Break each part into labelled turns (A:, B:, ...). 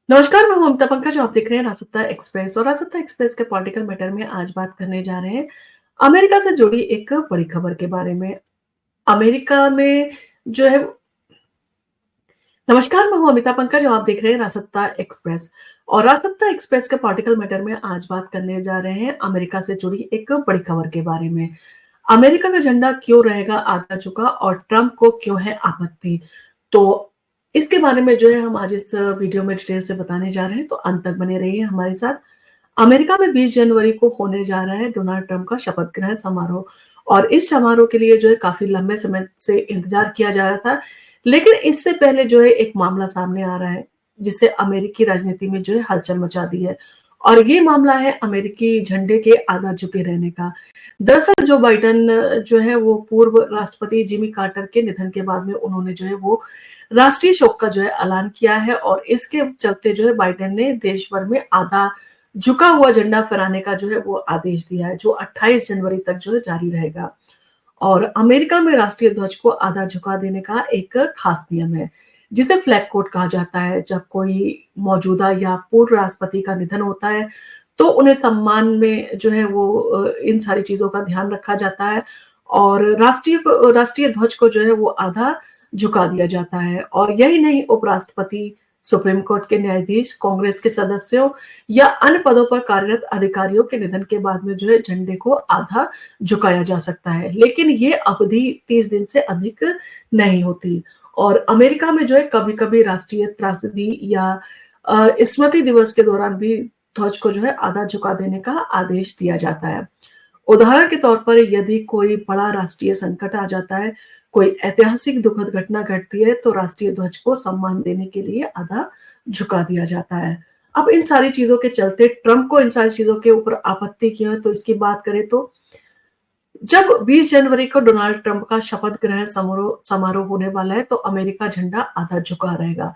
A: नमस्कार, मैं हूँ अमिता पंकज। आप देख रहे हैं राजसत्ता एक्सप्रेस और राजसत्ता एक्सप्रेस के पॉलिटिकल मैटर में आज बात करने जा रहे हैं अमेरिका से जुड़ी एक बड़ी खबर के बारे में। अमेरिका में जो है नमस्कार, मैं हूँ अमिता पंकज और आप देख रहे हैं राजसत्ता एक्सप्रेस और राजसत्ता एक्सप्रेस के पॉलिटिकल मैटर में आज बात करने जा रहे हैं अमेरिका से जुड़ी एक बड़ी खबर के बारे में। अमेरिका का झंडा क्यों रहेगा आधा झुका और ट्रंप को क्यों है आपत्ति? तो इसके बारे में जो है हम आज इस वीडियो में डिटेल से बताने जा रहे हैं, तो अंत तक बने रहिए हमारे साथ। अमेरिका में 20 जनवरी को होने जा रहा है डोनाल्ड ट्रंप का शपथ ग्रहण समारोह और इस समारोह के लिए जो है काफी लंबे समय से इंतजार किया जा रहा था। लेकिन इससे पहले जो है एक मामला सामने आ रहा है जिससे अमेरिकी राजनीति में जो है हलचल मचा दी है और ये मामला है अमेरिकी झंडे के आधा झुके रहने का। दरअसल जो बाइडेन जो है वो पूर्व राष्ट्रपति जिमी कार्टर के निधन के बाद में उन्होंने जो है वो राष्ट्रीय शोक का जो है ऐलान किया है और इसके चलते जो है बाइडेन ने देश भर में आधा झुका हुआ झंडा फहराने का जो है वो आदेश दिया है, जो 28 जनवरी तक जो है जारी रहेगा। और अमेरिका में राष्ट्रीय ध्वज को आधा झुका देने का एक खास नियम है जिसे फ्लैग कोड कहा जाता है। जब कोई मौजूदा या पूर्व राष्ट्रपति का निधन होता है तो उन्हें सम्मान में जो है वो इन सारी चीजों का ध्यान रखा जाता है और राष्ट्रीय ध्वज को जो है वो आधा झुका दिया जाता है। और यही नहीं, उपराष्ट्रपति, सुप्रीम कोर्ट के न्यायाधीश, कांग्रेस के सदस्यों या अन्य पदों पर कार्यरत अधिकारियों के निधन के बाद में जो है झंडे को आधा झुकाया जा सकता है, लेकिन ये अवधि 30 दिन से अधिक नहीं होती। और अमेरिका में जो है कभी-कभी राष्ट्रीय त्रासदी या स्मृति दिवस के दौरान भी ध्वज को जो है आधा झुका देने का आदेश दिया जाता है। उदाहरण के तौर पर यदि कोई बड़ा राष्ट्रीय संकट आ जाता है, कोई ऐतिहासिक दुखद घटना घटती है, तो राष्ट्रीय ध्वज को सम्मान देने के लिए आधा झुका दिया जाता है। अब इन सारी चीजों के चलते ट्रंप को इन सारी चीजों के ऊपर आपत्ति क्यों है, तो इसकी बात करें तो जब 20 जनवरी को डोनाल्ड ट्रंप का शपथ ग्रहण समारोह होने वाला है, तो अमेरिका झंडा आधा झुका रहेगा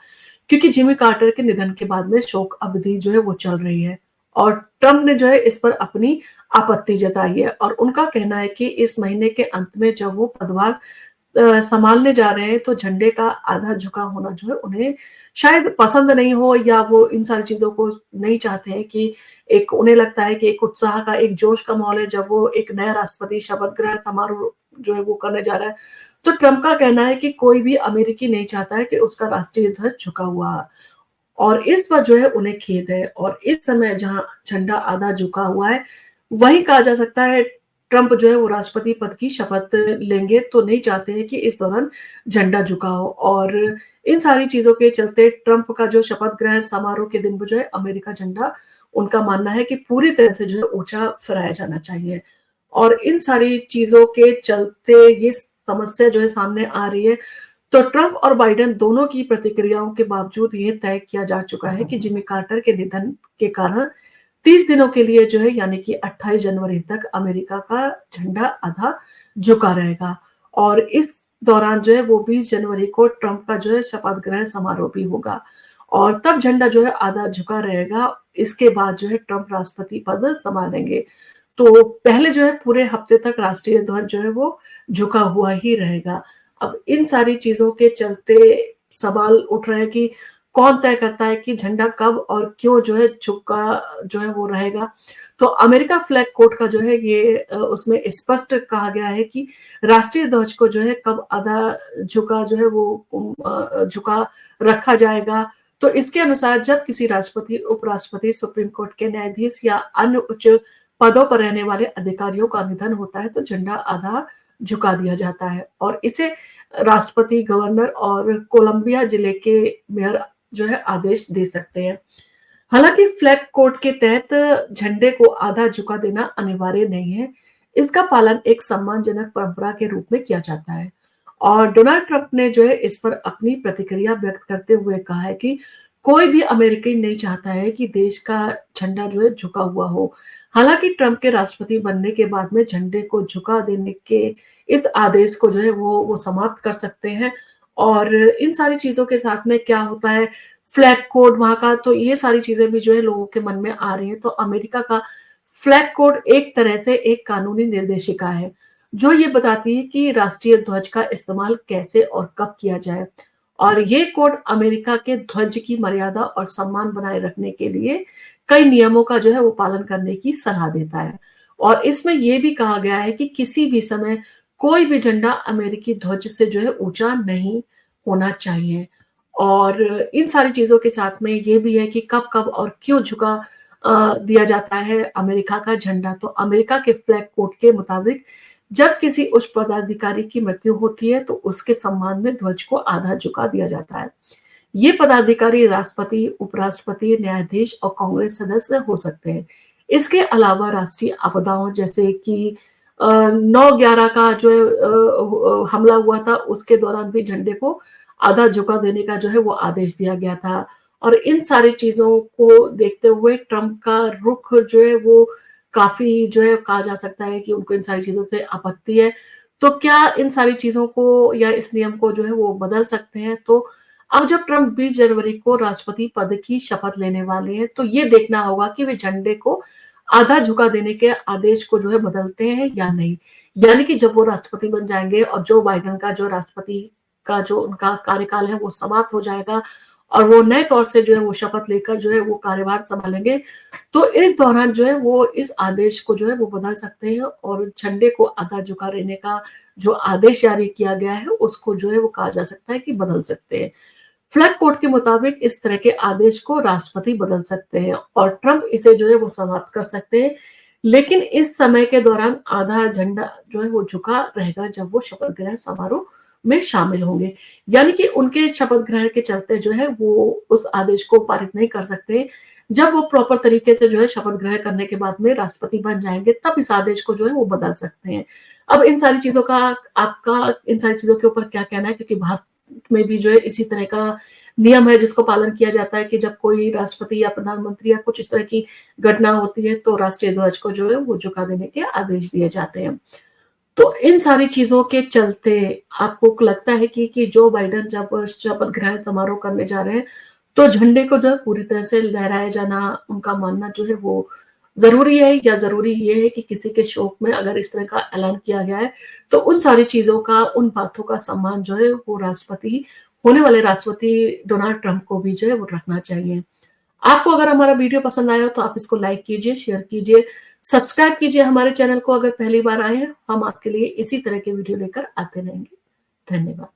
A: क्योंकि जिमी कार्टर के निधन के बाद में शोक अवधि जो है वो चल रही है और ट्रंप ने जो है इस पर अपनी आपत्ति जताई है और उनका कहना है कि इस महीने के अंत में जब वो पदभार संभालने जा रहे हैं तो झंडे का आधा झुका होना जो है उन्हें शायद पसंद नहीं हो या वो इन सारी चीजों को नहीं चाहते हैं कि एक उन्हें लगता है कि एक उत्साह का, एक जोश का माहौल है जब वो एक नया राष्ट्रपति शपथ ग्रहण समारोह जो है वो करने जा रहा है। तो ट्रंप का कहना है कि कोई भी अमेरिकी नहीं चाहता है कि उसका राष्ट्रीय ध्वज झुका हुआ और इस पर जो है उन्हें खेद है। और इस समय जहां झंडा आधा झुका हुआ है, वही कहा जा सकता है ट्रंप जो है वो राष्ट्रपति पद की शपथ लेंगे तो नहीं चाहते हैं कि इस दौरान झंडा झुका हो। और इन सारी चीजों के चलते ट्रंप का जो शपथ ग्रहण समारोह के दिन जो है अमेरिका झंडा, उनका मानना है कि पूरी तरह से जो है ऊंचा फहराया जाना चाहिए। और इन सारी चीजों के चलते ये समस्या जो है सामने आ रही है। तो ट्रंप और बाइडेन दोनों की प्रतिक्रियाओं के बावजूद ये तय किया जा चुका है कि जिमी कार्टर के निधन के कारण 30 दिनों के लिए जो है यानी कि 28 जनवरी तक अमेरिका का झंडा आधा झुका रहेगा और इस दौरान जो है वो 20 जनवरी को ट्रंप का जो है शपथ ग्रहण समारोह भी होगा और तब झंडा जो है आधा झुका रहेगा। इसके बाद जो है ट्रंप राष्ट्रपति पद संभालेंगे। तो पहले जो है पूरे हफ्ते तक राष्ट्रीय ध्वज जो है वो झुका हुआ ही रहेगा। अब इन सारी चीजों के चलते सवाल उठ रहे हैं कि कौन तय करता है कि झंडा कब और क्यों जो है झुका जो है वो रहेगा। तो अमेरिका फ्लैग कोड का जो है ये उसमें स्पष्ट कहा गया है कि राष्ट्रीय ध्वज को जो है कब आधा झुका जो है वो झुका रखा जाएगा। तो इसके अनुसार जब किसी राष्ट्रपति, उपराष्ट्रपति, सुप्रीम कोर्ट के न्यायाधीश या अन्य उच्च पदों पर रहने वाले अधिकारियों का निधन होता है तो झंडा आधा झुका दिया जाता है और इसे राष्ट्रपति, गवर्नर और कोलंबिया जिले के मेयर जो है आदेश दे सकते हैं। हालांकि फ्लैग कोड के तहत झंडे को आधा झुका देना अनिवार्य नहीं है। इसका पालन एक सम्मानजनक परंपरा के रूप में किया जाता है और डोनाल्ड ट्रंप ने जो है इस पर अपनी प्रतिक्रिया व्यक्त करते हुए कहा है कि कोई भी अमेरिकी नहीं चाहता है कि देश का झंडा जो है झुका हुआ हो। हालांकि ट्रंप के राष्ट्रपति बनने के बाद में झंडे को झुका देने के इस आदेश को जो है वो समाप्त कर सकते हैं। और इन सारी चीजों के साथ में क्या होता है, फ्लैग कोड वहां का, तो ये सारी चीजें भी जो है लोगों के मन में आ रही है। तो अमेरिका का फ्लैग कोड एक तरह से एक कानूनी निर्देशिका है जो ये बताती है कि राष्ट्रीय ध्वज का इस्तेमाल कैसे और कब किया जाए और ये कोड अमेरिका के ध्वज की मर्यादा और सम्मान बनाए रखने के लिए कई नियमों का जो है वो पालन करने की सलाह देता है। और इसमें ये भी कहा गया है कि किसी भी समय कोई भी झंडा अमेरिकी ध्वज से जो है ऊंचा नहीं होना चाहिए। और इन सारी चीजों के साथ में ये भी है कि कब कब और क्यों झुका दिया जाता है अमेरिका का झंडा। तो अमेरिका के फ्लैग कोड के मुताबिक जब किसी उच्च पदाधिकारी की मृत्यु होती है तो उसके सम्मान में ध्वज को आधा झुका दिया जाता है। ये पदाधिकारी राष्ट्रपति, उपराष्ट्रपति, न्यायाधीश और कांग्रेस सदस्य हो सकते हैं। इसके अलावा राष्ट्रीय आपदाओं जैसे कि 9/11 का जो हमला हुआ था उसके दौरान भी झंडे को आधा झुका देने का जो है वो आदेश दिया गया था। और इन सारी चीजों को देखते हुए ट्रंप का रुख जो है वो काफी जो है कहा जा सकता है कि उनको इन सारी चीजों से आपत्ति है। तो क्या इन सारी चीजों को या इस नियम को जो है वो बदल सकते हैं? तो अब जब ट्रंप 20 जनवरी को राष्ट्रपति पद की शपथ लेने वाले हैं तो ये देखना होगा कि वे झंडे को आधा झुका देने के आदेश को जो है बदलते हैं या नहीं। यानी कि जब वो राष्ट्रपति बन जाएंगे और जो बाइडेन का जो राष्ट्रपति का जो उनका कार्यकाल है वो समाप्त हो जाएगा और वो नए तौर से जो है वो शपथ लेकर जो है वो कार्यभार संभालेंगे, तो इस दौरान जो है वो इस आदेश को जो है वो बदल सकते हैं और झंडे को आधा झुका देने का जो आदेश जारी किया गया है उसको जो है वो कहा जा सकता है कि बदल सकते हैं। फ्लैग कोड के मुताबिक इस तरह के आदेश को राष्ट्रपति बदल सकते हैं और ट्रंप इसे जो है वो समाप्त कर सकते हैं। लेकिन इस समय के दौरान आधा झंडा जो है वो झुका रहेगा जब वो शपथ ग्रहण समारोह में शामिल होंगे। यानी कि उनके शपथ ग्रहण के चलते जो है वो उस आदेश को पारित नहीं कर सकते। जब वो प्रॉपर तरीके से जो है शपथ ग्रहण करने के बाद में राष्ट्रपति बन जाएंगे तब इस आदेश को जो है वो बदल सकते हैं। अब इन सारी चीजों का आपका इन सारी चीजों के ऊपर क्या कहना है? क्योंकि भारत में भी जो है इसी तरह का नियम है जिसको पालन किया जाता है कि जब कोई राष्ट्रपति या प्रधानमंत्री या कुछ इस तरह की घटना होती है तो राष्ट्रीय ध्वज को जो है वो झुका देने के आदेश दिए जाते हैं। तो इन सारी चीजों के चलते आपको लगता है कि जो बाइडेन जब शपथ ग्रहण समारोह करने जा रहे हैं तो झंडे को जो है पूरी तरह से लहराया जाना उनका मानना जो है वो जरूरी है, या जरूरी ये है कि किसी के शोक में अगर इस तरह का ऐलान किया गया है तो उन सारी चीजों का, उन बातों का सम्मान जो है वो राष्ट्रपति, होने वाले राष्ट्रपति डोनाल्ड ट्रंप को भी जो है वो रखना चाहिए। आपको अगर हमारा वीडियो पसंद आया तो आप इसको लाइक कीजिए, शेयर कीजिए, सब्सक्राइब कीजिए हमारे चैनल को अगर पहली बार आए हैं। हम आपके लिए इसी तरह के वीडियो लेकर आते रहेंगे। धन्यवाद।